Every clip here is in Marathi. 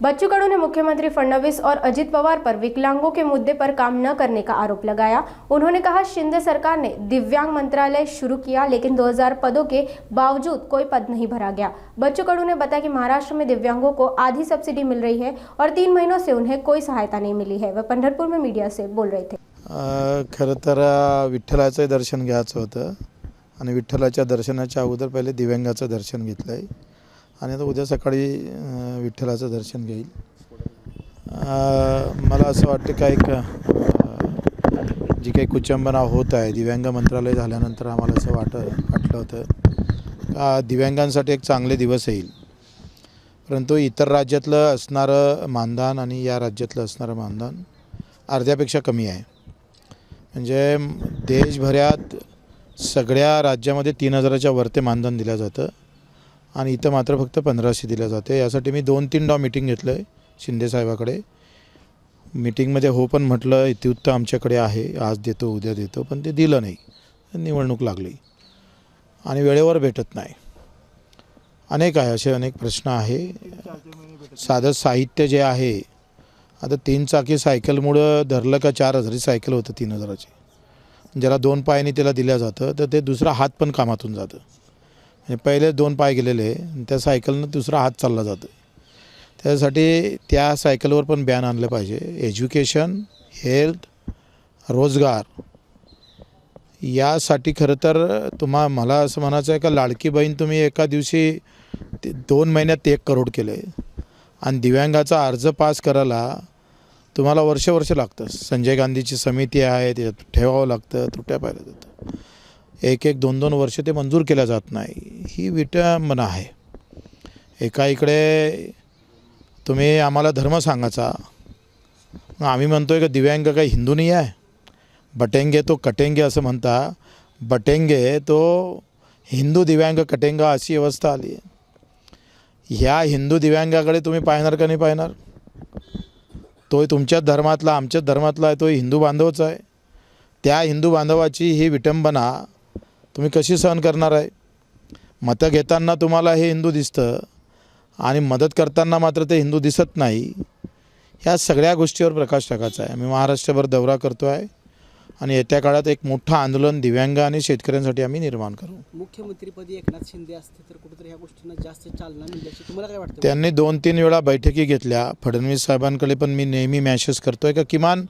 बच्चू कडू ने मुख्यमंत्री फडणवीस और अजित पवार पर विकलांगों के मुद्दे पर काम न करने का आरोप लगाया। उन्होंने कहा, शिंदे सरकार ने दिव्यांग मंत्रालय शुरू किया, लेकिन 2000 पदों के बावजूद कोई पद नहीं भरा गया। बच्चू कडू ने बताया कि महाराष्ट्र में दिव्यांगों को आधी सब्सिडी मिल रही है और 3 महीनों से उन्हें कोई सहायता नहीं मिली है। वह पंढरपूर में मीडिया से बोल रहे थे। खरं तर विठ्ठलाचं दर्शन घ्यायचं होतं आणि विठ्ठलाच्या दर्शनाच्या अगोदर पहिले दिव्यांगाचं दर्शन घेतलं आहे आणि आता उद्या सकाळी विठ्ठलाचं दर्शन घेईल। मला असं वाटतं का एक जी काही कुचंबना होत आहे दिव्यांग मंत्रालय झाल्यानंतर आम्हाला असं वाटलं होतं का दिव्यांगांसाठी एक चांगले दिवस येईल, परंतु इतर राज्यातलं असणारं मानधन आणि या राज्यातलं असणारं मानधन अर्ध्यापेक्षा कमी आहे। म्हणजे देशभरात सगळ्या राज्यामध्ये 3000च्या वरते मानधन दिलं जातं आणि इथं मात्र फक्त 1500 दिलं जाते। यासाठी मी 2-3 मीटिंग घेतलं आहे शिंदे साहेबाकडे। मीटिंगमध्ये हो पण म्हटलं, इतिवृत्त आमच्याकडे आहे, आज देतो उद्या देतो, पण ते दिलं नाही। निवडणूक लागली आणि वेळेवर भेटत नाही। अनेक आहे, असे अनेक प्रश्न आहे। साधं साहित्य जे आहे, आता 3 चाकी सायकलमुळं धरलं का 4000 सायकल होतं 3000ची, ज्याला 2 पायाने त्याला दिलं जातं तर ते दुसरा हात पण कामातून जातं। म्हणजे पहिले 2 पाय गेलेले त्या सायकलनं दुसरा हात चालला जातो। त्यासाठी त्या सायकलवर पण बॅन आणलं पाहिजे। एज्युकेशन, हेल्थ, रोजगार यासाठी खरं तर मला असं म्हणायचं आहे का लाडकी बहीण तुम्ही एका दिवशी 2 महिन्यात 1 करोड केले आणि दिव्यांगाचा अर्ज पास करायला तुम्हाला वर्ष लागतं। संजय गांधीची समिती आहे, त्याच्यात ठेवावं लागतं, त्रुट्या पाहिल्या जातं, 1-1, 2-2 वर्ष ते मंजूर केल्या जात नाही। ही विटंबना आहे। एका इकडे तुम्ही आम्हाला धर्म सांगायचा, आम्ही म्हणतोय का दिव्यांग काही हिंदू नाही आहे, बटेंगे तो कटेंगे असं म्हणता, बटेंगे तो हिंदू दिव्यांग कटेंगा अशी अवस्था आली आहे। ह्या हिंदू दिव्यांगाकडे तुम्ही पाहणार का नाही पाहणार? तो तुमच्याच धर्मातला आमच्याच धर्मातला आहे, तो हिंदू बांधवच आहे। त्या हिंदू बांधवाची ही विटंबना तुम्ही कशी सहन करणार आहे? मतं घेताना तुम्हाला हे हिंदू दिसतं आणि मदत करताना मात्र ते हिंदू दिसत नाही। ह्या सगळ्या गोष्टीवर प्रकाश टाकायचा आहे। मी महाराष्ट्रभर दौरा करतो आहे आणि येत्या काळात एक मोठं आंदोलन दिव्यांग आणि शेतकऱ्यांसाठी आम्ही निर्माण करू। मुख्यमंत्रीपदी एकनाथ शिंदे असते तर कुठेतरी ह्या गोष्टींना जास्त चालना मिळाल्याची तुम्हाला काय वाटतं? त्यांनी 2-3 वेळा बैठकी घेतल्या। फडणवीस साहेबांकडे पण मी नेहमी मॅसेज करतोय का किमान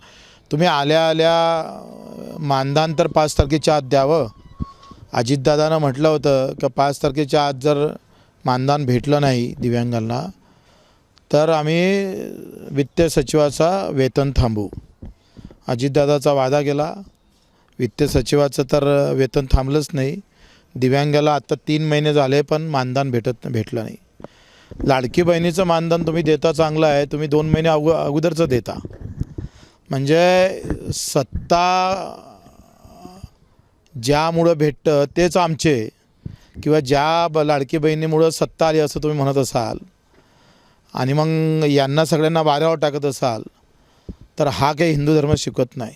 तुम्ही आल्या मानधन तर 5 तारखेच्या आत द्यावं। अजितदादानं म्हटलं होतं का 5 तारखेच्या आत जर मानधन भेटलं नाही दिव्यांगांना तर आम्ही वित्त सचिवाचा वेतन थांबवू। अजितदादाचा वादा गेला, वित्त सचिवाचं तर वेतन थांबलंच नाही। दिव्यांगाला आता 3 महिने झाले पण मानधन भेटलं नाही। लाडकी बहिणीचं मानधन तुम्ही देता चांगलं आहे, तुम्ही 2 महिने अगोदरचं देता। म्हणजे सत्ता ज्यामुळं भेटतं तेच आमचे, किंवा ज्या लाडकी बहिणीमुळं सत्ता आली असं तुम्ही म्हणत असाल आणि मग यांना सगळ्यांना वाऱ्यावर टाकत असाल तर हा काही हिंदू धर्म शिकत नाही।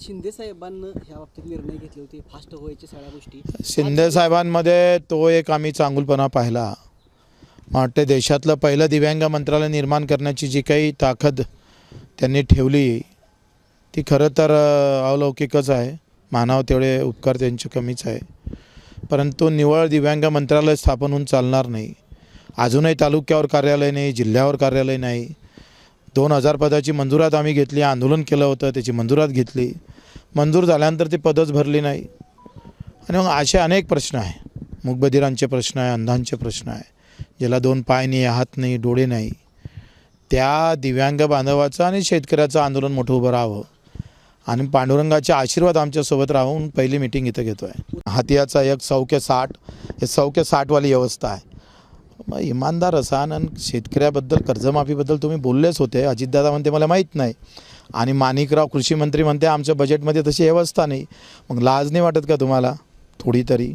शिंदे साहेबांना ह्या बाबतीत निर्णय घेतले होते, फास्ट व्हायचे सगळ्या गोष्टी। शिंदे साहेबांमध्ये तो एक आम्ही चांगुलपणा पाहिला। वाटते देशातलं पहिलं दिव्यांग मंत्रालय निर्माण करण्याची जी काही ताकद त्यांनी ठेवली ती खरं तर अलौकिकच आहे। मानावं तेवढे उपकार त्यांचे कमीच आहे, परंतु निवळ दिव्यांग मंत्रालय स्थापन होऊन चालणार नाही। अजूनही तालुक्यावर कार्यालय नाही, जिल्ह्यावर कार्यालय नाही। 2000 पदाची मंजुरात आम्ही घेतली, आंदोलन केलं होतं, त्याची मंजुरात घेतली, मंजूर झाल्यानंतर ती पदच भरली नाही। आणि मग असे अनेक प्रश्न आहे, मूकबधिरांचे प्रश्न आहे, अंधांचे प्रश्न आहे, ज्याला 2 पाय नाही, हात नाही, डोळे नाही, त्या दिव्यांग बांधवाचं आणि शेतकऱ्याचं आंदोलन मोठं उभं राहावं आणि पांडुरंगाचे आशीर्वाद आमच्यासोबत राहून पहिली मीटिंग इथं घेतो आहे। हातियाचा एक 100 के 60 हे 100 के 60 वाली व्यवस्था आहे। मग इमानदार असाल आणि शेतकऱ्याबद्दल कर्जमाफीबद्दल तुम्ही बोललेच होते। अजितदादा म्हणते मला माहीत नाही आणि माणिकराव कृषी मंत्री म्हणते आमच्या बजेटमध्ये तशी व्यवस्था नाही। मग लाज नाही वाटत का तुम्हाला थोडी तरी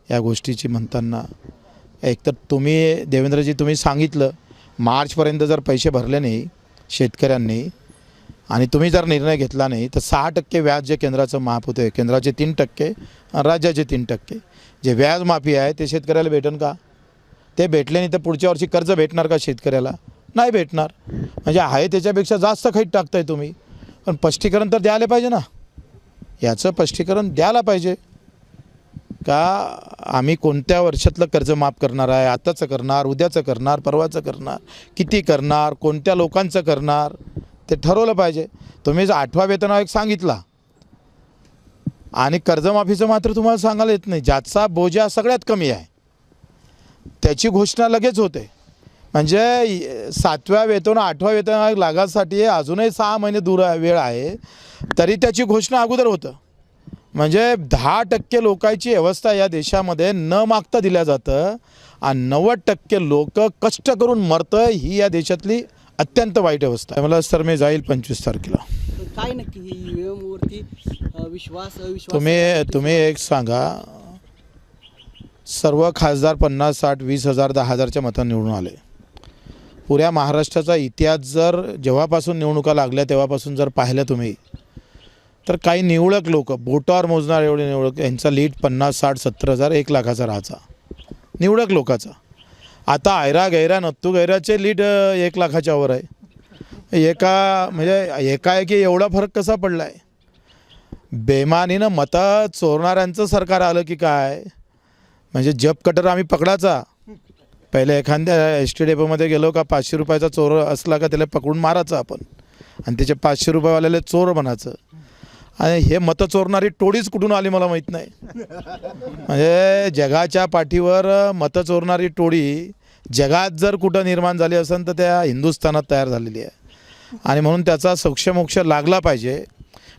या गोष्टीची म्हणताना? एकतर तुम्ही देवेंद्रजी तुम्ही सांगितलं मार्चपर्यंत जर पैसे भरले नाही शेतकऱ्यांनी आणि तुम्ही जर निर्णय घेतला नाही तर 6% व्याज जे केंद्राचं माफ होतं, केंद्राचे 3% आणि राज्याचे 3%, जे व्याज माफी आहे ते शेतकऱ्याला भेटेल का? ते भेटले नाही तर पुढच्या वर्षी कर्ज भेटणार का शेतकऱ्याला? नाही भेटणार. म्हणजे आहे त्याच्यापेक्षा जास्त खैत टाकताय तुम्ही, पण स्पष्टीकरण तर द्यायला पाहिजे ना. याचं स्पष्टीकरण द्यायला पाहिजे का आम्ही कोणत्या वर्षातलं कर्ज माफ करणार आहे, आताचं करणार, उद्याचं करणार, परवाचं करणार, किती करणार, कोणत्या लोकांचं करणार, ते ठरवलं पाहिजे. तुम्ही 8वा वेतन आयोग सांगितला आणि कर्जमाफीचं मात्र तुम्हाला सांगायला येत नाही. ज्याचा बोजा सगळ्यात कमी आहे त्याची घोषणा लगेच होते. म्हणजे 7व्या वेतन 8वा वेतन आयोग लागासाठी अजूनही 6 महिने दूर वेळ आहे, तरी त्याची घोषणा अगोदर होतं. म्हणजे 10% लोकांची व्यवस्था या देशामध्ये न मागता दिल्या जातं आणि 90% लोक कष्ट करून मरतं. ही या देशातली अत्यंत वाईट अवस्था आहे. मला सर मी जाईल 25 तारखेला. काय नक्की ही EVM वरती विश्वास अविश्वास तुम्ही एक सांगा, सर्व खासदार 50, 60, 20,000, 10,000च्या मतांनी निवडून आले. पुऱ्या महाराष्ट्राचा इतिहास जर जेव्हापासून निवडणुका लागल्या तेव्हापासून जर पाहिलं तुम्ही, तर काही निवडक लोक बोटावर मोजणार एवढे निवडक यांचा लीड 50, 60, 70,000, 1 लाखाचा राहायचा निवडक लोकाचा. आता आयरा गैरा नत्तू गैराचे लीड 1 लाखाच्या वर आहे. म्हणजे एकाएकी एवढा फरक कसा पडला आहे? बेमानीनं मतं चोरणाऱ्यांचं सरकार आलं की काय? म्हणजे जब कटर आम्ही पकडायचा. पहिले एखाद्या ST डेपोमध्ये गेलो का 500 रुपयाचा चोर असला का त्याला पकडून मारायचं आपण आणि त्याचे 500 रुपयेवाल्याला चोर बनायचं. आणि हे मतं चोरणारी टोळीच कुठून आली मला माहीत नाही. म्हणजे जगाच्या पाठीवर मतं चोरणारी टोळी जगात जर कुठं निर्माण झाली असेल तर त्या हिंदुस्थानात तयार झालेली आहे. आणि म्हणून त्याचा सोक्षमोक्ष लागला पाहिजे.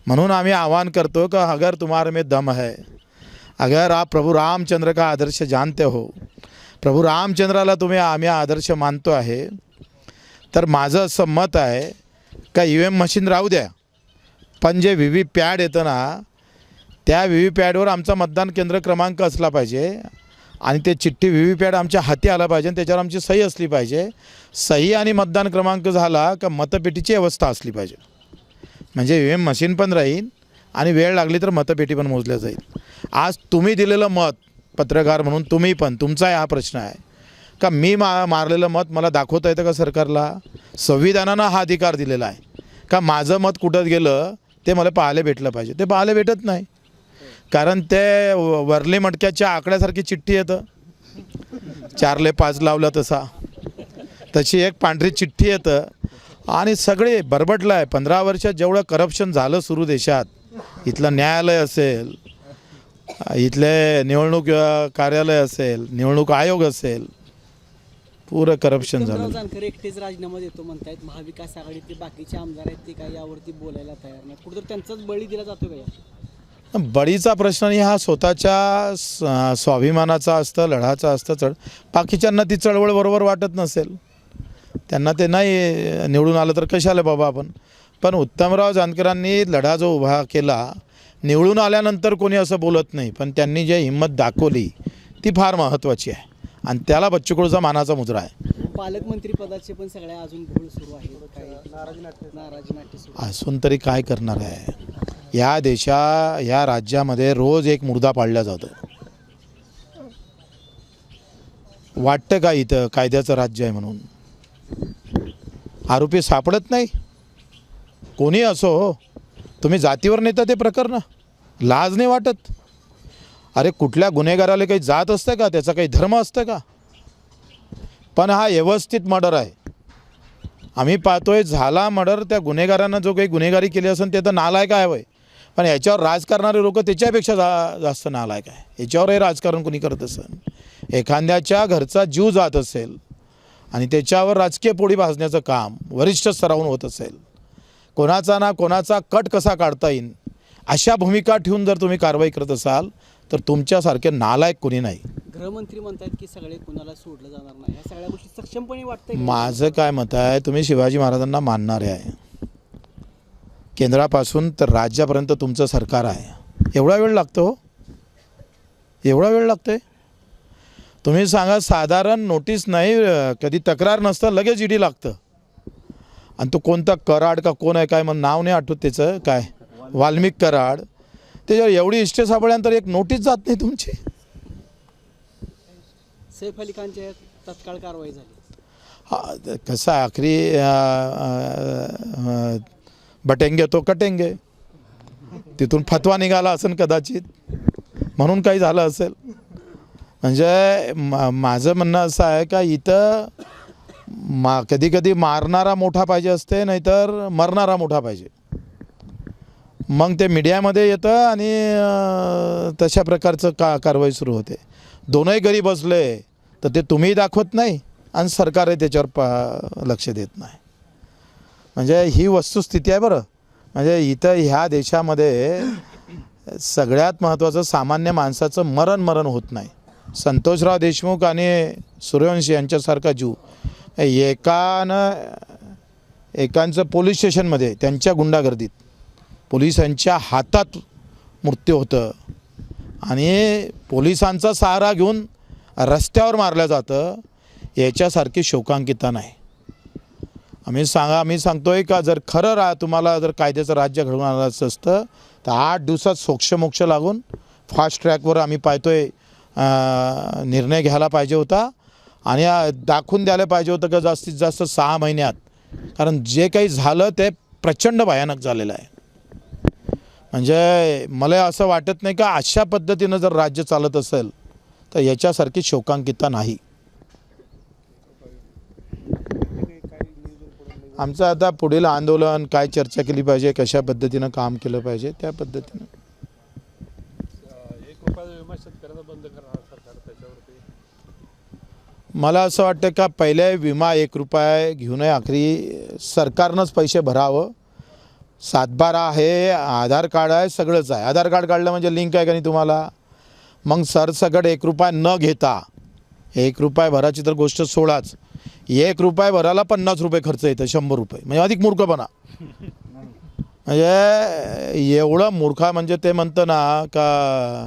म्हणून आम्ही आह्वान करतो कि अगर तुम्हारे में दम है, अगर आप प्रभु रामचंद्र का आदर्श जानते हो, प्रभु रामचंद्राला आम्ही आदर्श मानतो आहे, तर माझं असं मत आहे का EVM मशीन राहू द्या, पण जे VVPAT येतं ना त्या VVPATवर आमचा मतदान केंद्र क्रमांक असला पाहिजे आणि ते चिठ्ठी VVPAT आमच्या हाती आला पाहिजे आणि त्याच्यावर आमची सही असली पाहिजे. सही आणि मतदान क्रमांक झाला का मतपेटीची व्यवस्था असली पाहिजे. म्हणजे EVM मशीन पण राहील आणि वेळ लागली तर मतपेटी पण मोजल्या जाईल. आज तुम्ही दिलेलं मत पत्रकार म्हणून तुम्ही पण तुमचा हा प्रश्न आहे का मी मारलेलं मत मला दाखवता येतं का सरकारला? संविधानानं हा अधिकार दिलेला आहे का माझं मत कुठं गेलं ते मला पाहायला भेटलं पाहिजे. ते पाहायला भेटत नाही कारण ते वरली मटक्याच्या आकड्यासारखी चिठ्ठी येतं. 4ले 5 लावलं तशी एक पांढरी चिठ्ठी येतं आणि सगळे बरबटलं आहे. 15 वर्षात जेवढं करप्शन झालं सुरू देशात, इथलं न्यायालय असेल, इथले निवडणूक कार्यालय असेल, निवडणूक आयोग असेल, पुरं करप्शन झालं. जानकर एकटेच राजीनामा देतो म्हणतायत. महाविकास आघाडीतले बाकीचे आमदार आहेत ते काय यावरती बोलायला तयार नाही. कुठेतरी त्यांचाच बळी दिला जातो का? बळीचा प्रश्न नाही, हा स्वतःच्या स्वाभिमानाचा असतं, लढाचा असतं. बाकीच्यांना ती चळवळ बरोबर वाटत नसेल, त्यांना ते नाही निवडून आलं तर कशाला बाबा आपण. पण उत्तमराव जानकरांनी लढा जो उभा केला, निवडून आल्यानंतर कोणी असं बोलत नाही, पण त्यांनी जे हिंमत दाखवली ती फार महत्त्वाची आहे आणि त्याला बच्चू कडूचा मानाचा मुद्रा आहे. पालकमंत्री पदाचे पण सगळ्या अजून घोळ सुरू आहे. नाराजी नाट्य सुरू असून तरी काय करणार आहे? या राज्यामध्ये रोज एक मुर्दा पाळला जातो. वाटतं का इथं कायद्याचं राज्य आहे म्हणून? आरोपी सापडत नाही. कोणी असो, तुम्ही जातीवर नेता ते प्रकरण, लाज नाही वाटत? अरे कुठल्या गुन्हेगाराला काही जात असतं का? त्याचा काही धर्म असतं का? पण हा व्यवस्थित मर्डर आहे. आम्ही पाहतोय झाला मर्डर, त्या गुन्हेगारांना जो काही गुन्हेगारी केली असेल ते तर नालायक आहे वय, पण याच्यावर राज करणारे लोक त्याच्यापेक्षा जास्त नालायक आहे. याच्यावरही राजकारण कोणी करत असेल, एखाद्याच्या घरचा जीव जात असेल आणि त्याच्यावर राजकीय पोळी भाजण्याचं काम वरिष्ठ स्तरावरून होत असेल, कोणाचा ना कोणाचा कट कसा काढता येईल अशा भूमिका ठेवून जर तुम्ही कारवाई करत असाल तर तुमच्यासारखे नालायक कोणी नाही. गृहमंत्री म्हणतात की सगळे कुणाला सोडलं जाणार नाही. या सगळ्या गोष्टी सक्षमपणे वाटतंय. माझं काय मत आहे, तुम्ही शिवाजी महाराजांना मानणारे आहे, केंद्रापासून तर राज्यापर्यंत तुमचं सरकार आहे. एवढा वेळ लागतो? एवढा वेळ लागतोय? तुम्ही सांगा, साधारण नोटीस नाही, कधी तक्रार नसतं लगेच ED लागतं. आणि तो कोणता कराड का कोण आहे काय मग नाव नाही आठवत त्याचं, काय वाल्मिक कराड, त्याच्यावर एवढी इष्टे सापडल्यानंतर एक नोटीस जात नाही तुमची. सैफ अली खानच्या तत्काळ कारवाई झाली. कसं आहे आखरी बटेंगे तो कटेंगे, तिथून फतवा निघाला असेल कदाचित, म्हणून काही झालं असेल. म्हणजे माझं म्हणणं असं आहे का इथं कधी कधी मारणारा मोठा पाहिजे असते, नाहीतर मरणारा मोठा पाहिजे. मग ते मीडियामध्ये येतं आणि तशा प्रकारचं कारवाई सुरू होते. दोनही घरी बसले तर ते तुम्ही दाखवत नाही आणि सरकारही त्याच्यावर लक्ष देत नाही. म्हणजे ही वस्तुस्थिती आहे बरं. म्हणजे इथं ह्या देशामध्ये सगळ्यात महत्त्वाचं सामान्य माणसाचं मरण होत नाही. संतोषराव देशमुख आणि सूर्यवंशी यांच्यासारखा जीव एकांचं पोलीस स्टेशनमध्ये त्यांच्या गुंडागर्दीत पोलिसांच्या हातात मृत्यू होतं आणि पोलिसांचा सहारा घेऊन रस्त्यावर मारलं जातं. याच्यासारखी शोकांकिता नाही. आम्ही सांगतोय का जर खरं तुम्हाला जर कायद्याचं राज्य घडवून आणायचं असतं तर 8 दिवसात सोक्ष लागून फास्ट ट्रॅकवर आम्ही पाहतोय निर्णय घ्यायला पाहिजे होता आणि दाखवून द्यायला पाहिजे होतं का जास्तीत जास्त 6 महिन्यात. कारण जे काही झालं ते प्रचंड भयानक झालेलं आहे. म्हणजे मला असं वाटत नाही का अशा पद्धतीनं जर राज्य चालत असेल तर याच्यासारखी शोकांकिता नाही. आमचं आता पुढील आंदोलन काय चर्चा केली पाहिजे, कशा पद्धतीनं काम केलं पाहिजे त्या पद्धतीनं. मला असं वाटतं का पहिले विमा 1 रुपया घेऊन आखरी सरकारनंच पैसे भरावं. 7/12 आहे, आधार कार्ड आहे, सगळंच आहे. आधार कार्ड काढलं म्हणजे लिंक आहे का नाही तुम्हाला. मग सरसकट 1 रुपया न घेता 1 रुपया भराची तर गोष्ट सोडाच, 1 रुपया भरायला 50 रुपये खर्च येतं, 100 रुपये म्हणजे अधिक मूर्खपणा. म्हणजे एवढं मूर्खा म्हणजे ते म्हणतं ना का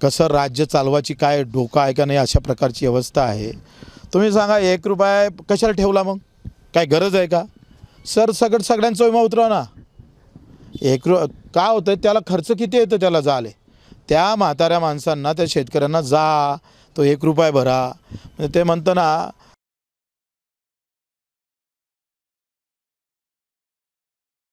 कसं राज्य चालवायची काय डोका आहे का नाही अशा प्रकारची अवस्था आहे. तुम्ही सांगा 1 रुपया कशाला ठेवला, मग काय गरज आहे का. सरसकट सगळ्यांचा विमा उतरवा ना. काय होतं त्याला खर्च किती येतं त्याला झाले. त्या म्हाताऱ्या माणसांना त्या शेतकऱ्यांना जा तो 1 रुपया भरा. म्हणजे ते म्हणतं ना